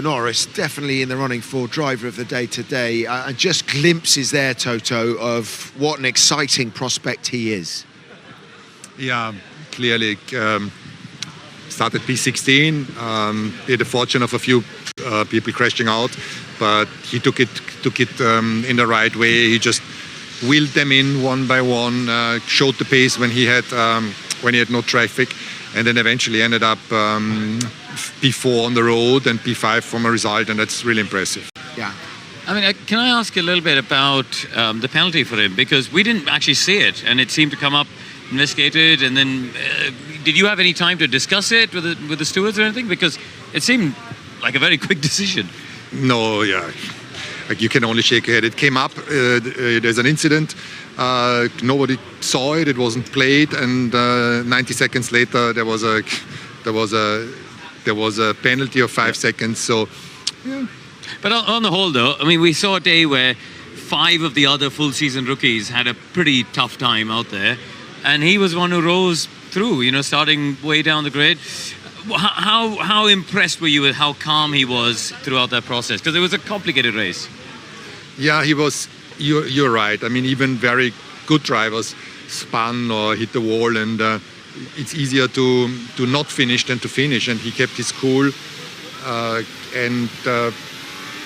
Norris definitely in the running for driver of the day today, and just glimpses there, Toto, of what an exciting prospect he is. Yeah, clearly started P16, had the fortune of a few people crashing out, but he took it in the right way. He just wheeled them in one by one, showed the pace when he had no traffic, and then eventually ended up P4 on the road and P5 from a result, and that's really impressive. Yeah. I mean, can I ask a little bit about the penalty for him? Because we didn't actually see it, and it seemed to come up, investigated, and then did you have any time to discuss it with the stewards or anything? Because it seemed like a very quick decision. No, yeah. Like, you can only shake your head. It came up, there's an incident, nobody saw it, it wasn't played, and 90 seconds later there was a penalty of 5 seconds, so yeah. But on the whole though, I mean, we saw a day where 5 of the other full season rookies had a pretty tough time out there, and he was one who rose through, you know, starting way down the grid. How impressed were you with how calm he was throughout that process? Because it was a complicated race. Yeah, he was, you're right. I mean, even very good drivers spun or hit the wall, and it's easier to not finish than to finish, and he kept his cool.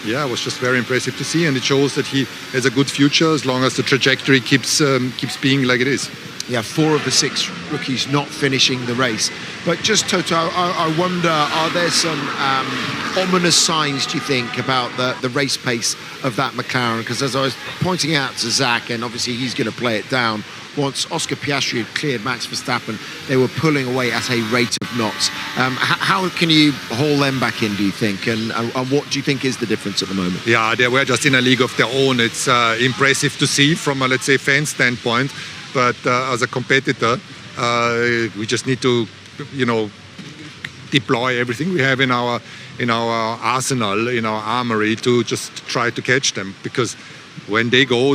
Yeah, it was just very impressive to see, and it shows that he has a good future as long as the trajectory keeps being like it is. Yeah, 4 of the 6 rookies not finishing the race. But just, Toto, I wonder, are there some ominous signs, do you think, about the race pace of that McLaren? Because as I was pointing out to Zach, and obviously he's going to play it down, once Oscar Piastri had cleared Max Verstappen, they were pulling away at a rate of knots. How can you haul them back in, do you think? And what do you think is the difference at the moment? Yeah, they were just in a league of their own. It's impressive to see from a, let's say, fan standpoint. But as a competitor, we just need to, you know, deploy everything we have in our arsenal, in our armory, to just try to catch them. Because when they go,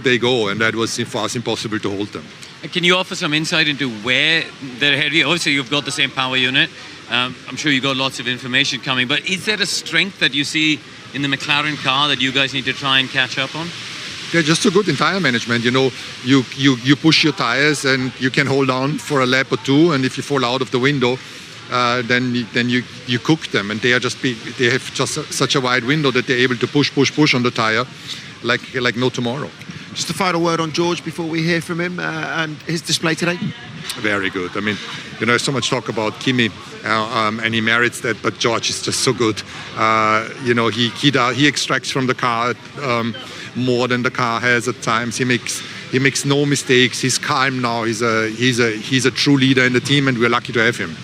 and that was for us impossible to hold them. Can you offer some insight into where they're heading? Obviously, you've got the same power unit. I'm sure you've got lots of information coming. But is there a strength that you see in the McLaren car that you guys need to try and catch up on? They're just so good in tire management. You know, you push your tires and you can hold on for a lap or two, and if you fall out of the window, then you cook them. And they have just such a wide window that they're able to push on the tire like no tomorrow. Just a final word on George before we hear from him and his display today. Very good. I mean, you know, there's so much talk about Kimi, and he merits that, but George is just so good. You know, he extracts from the car more than the car has at times. He makes no mistakes. He's calm now. He's a true leader in the team, and we're lucky to have him.